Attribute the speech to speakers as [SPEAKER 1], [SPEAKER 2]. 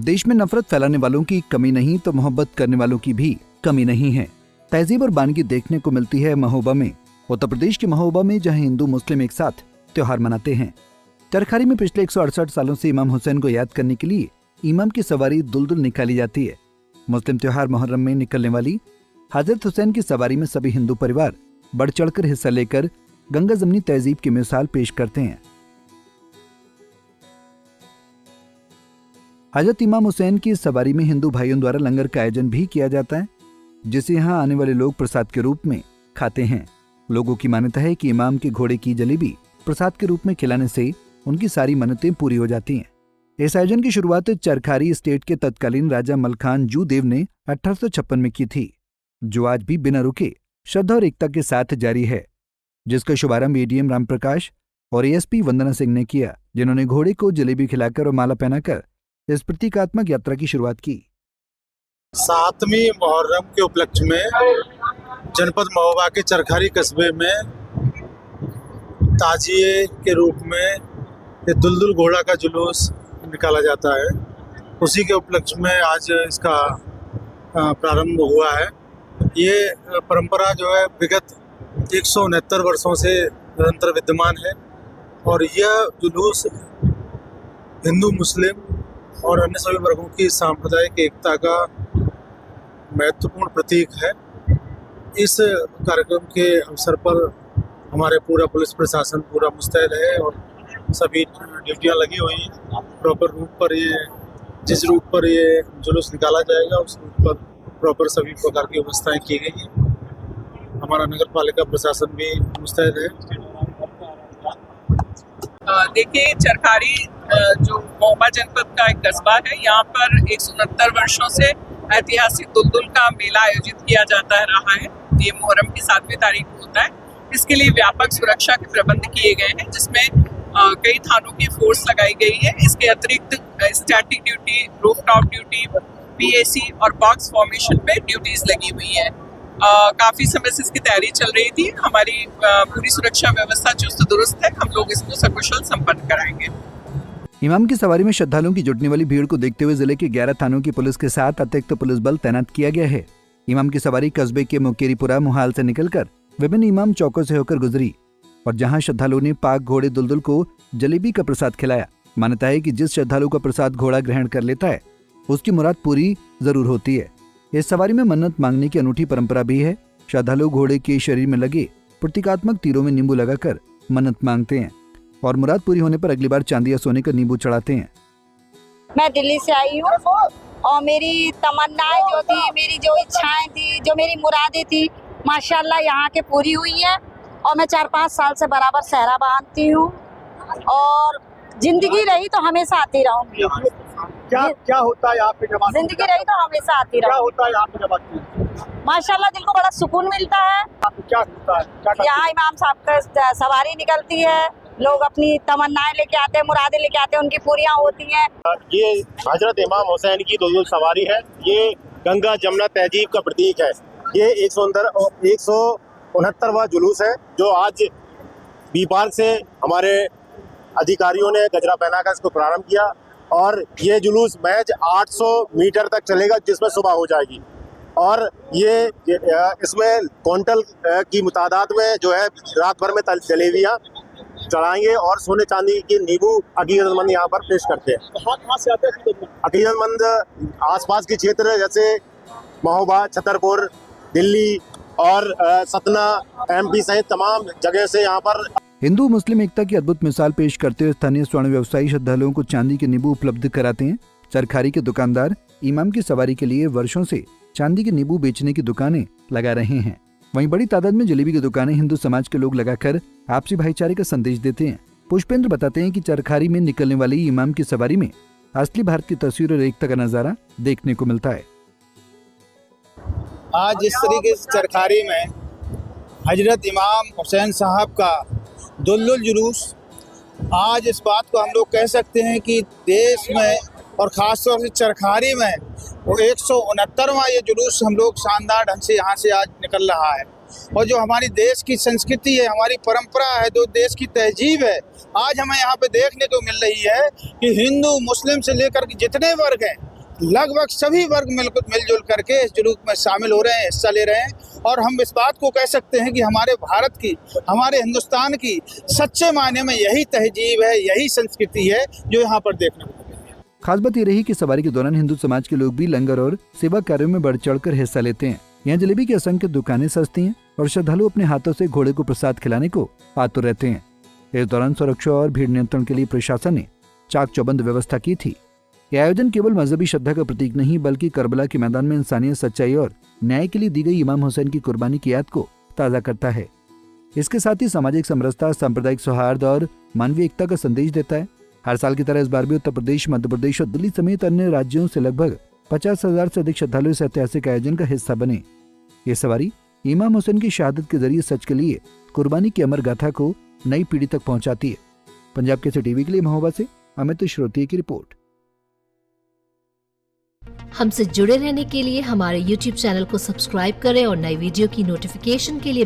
[SPEAKER 1] देश में नफरत फैलाने वालों की कमी नहीं तो मोहब्बत करने वालों की भी कमी नहीं है। तहजीब और बानगी देखने को मिलती है महोबा में। उत्तर प्रदेश के महोबा में जहां हिंदू मुस्लिम एक साथ त्योहार मनाते हैं। चरखारी में पिछले 168 सालों से इमाम हुसैन को याद करने के लिए इमाम की सवारी दुलदुल निकाली जाती है। मुस्लिम त्योहार मुहर्रम में निकलने वाली हजरत हुसैन की सवारी में सभी हिंदू परिवार बढ़ चढ़कर हिस्सा लेकर गंगा जमनी तहजीब की मिसाल पेश करते हैं। हजरत इमाम हुसैन की सवारी में हिंदू भाइयों द्वारा लंगर का आयोजन भी किया जाता है, जिसे यहाँ आने वाले लोग प्रसाद के रूप में खाते हैं। लोगों की मान्यता है कि इमाम के घोड़े की जलेबी प्रसाद के रूप में खिलाने से उनकी सारी मन्नतें पूरी हो जाती हैं। इस आयोजन की शुरुआत चरखारी स्टेट के तत्कालीन राजा मलखान जूदेव ने 1856 में की थी, जो आज भी बिना रुके श्रद्धा और एकता के साथ जारी है, जिसका शुभारंभ एडीएम रामप्रकाश और एएसपी वंदना सिंह ने किया, जिन्होंने घोड़े को जलेबी खिलाकर और माला पहनाकर इस प्रतीकात्मक यात्रा की शुरुआत की।
[SPEAKER 2] 7वीं मुहर्रम के उपलक्ष्य में जनपद महोबा के चरखारी कस्बे में ताजिए के रूप में दुलदुल घोड़ा का जुलूस निकाला जाता है। उसी के उपलक्ष्य में आज इसका प्रारंभ हुआ है। ये परंपरा जो है विगत 169 वर्षों से निरंतर विद्यमान है और यह जुलूस हिंदू मुस्लिम और अन्य सभी वर्गों की सांप्रदायिक एकता का महत्वपूर्ण प्रतीक है। इस कार्यक्रम के अवसर पर हमारे पूरा पुलिस प्रशासन पूरा मुस्तैद है और सभी ड्यूटियां लगी हुई हैं। प्रॉपर रूट पर ये जिस रूट पर ये जुलूस निकाला जाएगा उस रूट पर प्रॉपर सभी प्रकार की व्यवस्थाएं की गई हैं। हमारा नगर पालिका प्रशासन भी मुस्तैद है।
[SPEAKER 3] देखिए, चरखारी जो महोबा जनपद का एक कस्बा है, यहाँ पर 169 वर्षों से ऐतिहासिक दुलदुल का मेला आयोजित किया जाता रहा है। ये मुहर्रम की 7वीं तारीख को होता है। इसके लिए व्यापक सुरक्षा के प्रबंध किए गए हैं, जिसमें कई थानों की फोर्स लगाई गई है। इसके अतिरिक्त static duty, rooftop duty, PAC और बॉक्स फॉर्मेशन पे ड्यूटीज लगी हुई है। काफी समय से इसकी तैयारी चल रही थी। हमारी पूरी सुरक्षा व्यवस्था चुस्त दुरुस्त है। हम लोग इसको सकुशल संपन्न कराएंगे।
[SPEAKER 1] इमाम की सवारी में श्रद्धालुओं की जुटने वाली भीड़ को देखते हुए जिले के 11 थानों की पुलिस के साथ अतिरिक्त पुलिस बल तैनात किया गया है। इमाम की सवारी कस्बे के मुकेरीपुरा मुहाल से निकलकर विभिन्न इमाम चौकों से होकर गुजरी और जहां श्रद्धालुओं ने पाक घोड़े दुलदुल को जलेबी का प्रसाद खिलाया। मान्यता है कि जिस श्रद्धालु का प्रसाद घोड़ा ग्रहण कर लेता है उसकी मुराद पूरी जरूर होती है। इस सवारी में मन्नत मांगने की अनूठी परंपरा भी है। श्रद्धालु घोड़े के शरीर में लगे प्रतीकात्मक तीरों में नींबू लगाकर मन्नत मांगते हैं और मुराद पूरी होने पर अगली बार चांदी या सोने का नींबू चढ़ाते हैं।
[SPEAKER 4] मैं दिल्ली से आई हूँ और मेरी तमन्नाएं जो थी, मेरी जो इच्छाएं थी, जो मेरी मुरादें थी, माशाल्लाह यहाँ के पूरी हुई है। और मैं 4-5 साल से बराबर सहरा बांधती हूँ और जिंदगी रही तो हमेशा आती रहूंगी।
[SPEAKER 2] क्या होता है यहाँ पे जब
[SPEAKER 4] जिंदगी रही तो हमेशा आती रहूंगी।
[SPEAKER 2] क्या होता है यहाँ पे जब आती है?
[SPEAKER 4] माशाल्लाह दिल को बड़ा सुकून मिलता है।
[SPEAKER 2] क्या होता है?
[SPEAKER 4] यहाँ इमाम साहब का सवारी निकलती है, लोग अपनी तमन्नाएं लेके आते हैं, मुरादें लेके आते हैं, उनकी पूरियां होती हैं।
[SPEAKER 5] ये हजरत इमाम हुसैन की दुलदुल सवारी है। ये गंगा जमुना तहजीब का प्रतीक है। ये 169वां जुलूस है जो आज बी पार्क से हमारे अधिकारियों ने गजरा पहनाकर इसको प्रारंभ किया और ये जुलूस महज 800 मीटर तक चलेगा, जिसमें सुबह हो जाएगी। और ये इसमें क्विंटल की मुतादाद में जो है रात भर में जलेबियाँ चढ़ाएंगे और सोने चांदी की नींबू अकीदतमंद यहाँ पर पेश करते हैं।
[SPEAKER 2] कहाँ से आते हैं
[SPEAKER 5] अकीदतमंद आसपास के क्षेत्र जैसे महोबा, छतरपुर, दिल्ली और सतना, एमपी सहित तमाम जगह से यहाँ पर
[SPEAKER 1] हिंदू मुस्लिम एकता की अद्भुत मिसाल पेश करते हुए स्थानीय स्वर्ण व्यवसायी श्रद्धालुओं को चांदी के नींबू उपलब्ध कराते हैं। चरखारी के दुकानदार इमाम की सवारी के लिए वर्षों से चांदी के नींबू बेचने की दुकानें लगा रहे हैं। वहीं बड़ी तादाद में जलेबी की दुकानें हिंदू समाज के लोग लगाकर आपसी भाईचारे का संदेश देते हैं। पुष्पेंद्र बताते हैं कि चरखारी में निकलने वाली इमाम की सवारी में असली भारत की तस्वीर और एकता का नजारा देखने को मिलता है।
[SPEAKER 6] आज इस तरीके से चरखारी में हजरत इमाम हुसैन साहब का दुलदुल जुलूस, आज इस बात को हम लोग कह सकते हैं कि देश में और ख़ासतौर से चरखारी में वो 169वां ये जुलूस हम लोग शानदार ढंग से यहाँ से आज निकल रहा है। और जो हमारी देश की संस्कृति है, हमारी परंपरा है, जो देश की तहजीब है, आज हमें यहाँ पे देखने को मिल रही है कि हिंदू मुस्लिम से लेकर के जितने वर्ग हैं लगभग सभी वर्ग मिलजुल करके इस जुलूस में शामिल हो रहे हैं, हिस्सा ले रहे हैं। और हम इस बात को कह सकते हैं कि हमारे भारत की, हमारे हिंदुस्तान की सच्चे मायने में यही तहजीब है, यही संस्कृति है जो यहाँ पर देखने को मिली है।
[SPEAKER 1] खास बात ये रही कि सवारी के दौरान हिंदू समाज के लोग भी लंगर और सेवा कार्यों में बढ़ चढ़कर हिस्सा लेते हैं। यहाँ जलेबी की असंख्य दुकानें सजती हैं और श्रद्धालु अपने हाथों से घोड़े को प्रसाद खिलाने को आतुर रहते हैं। इस दौरान सुरक्षा और भीड़ नियंत्रण के लिए प्रशासन ने चाक चौबंद व्यवस्था की थी। यह आयोजन केवल मजहबी श्रद्धा का प्रतीक नहीं बल्कि करबला के मैदान में इंसानियत, सच्चाई और न्याय के लिए दी गई इमाम हुसैन की कुर्बानी की याद को ताज़ा करता है। इसके साथ ही सामाजिक समरसता, सांप्रदायिक सौहार्द और मानवीय एकता का संदेश देता है। हर साल की तरह इस बार भी उत्तर प्रदेश, मध्य प्रदेश और दिल्ली समेत अन्य राज्यों से लगभग 50,000 से अधिक श्रद्धालु इस ऐतिहासिक आयोजन का हिस्सा बने। ये सवारी इमाम हुसैन की शहादत के जरिए सच के लिए कुर्बानी की अमर गाथा को नई पीढ़ी तक पहुंचाती है। पंजाब केसरी टीवी के लिए महोबा से अमित श्रोती की रिपोर्ट।
[SPEAKER 7] हमसे जुड़े रहने के लिए हमारे YouTube चैनल को सब्सक्राइब करें और नई वीडियो की नोटिफिकेशन के लिए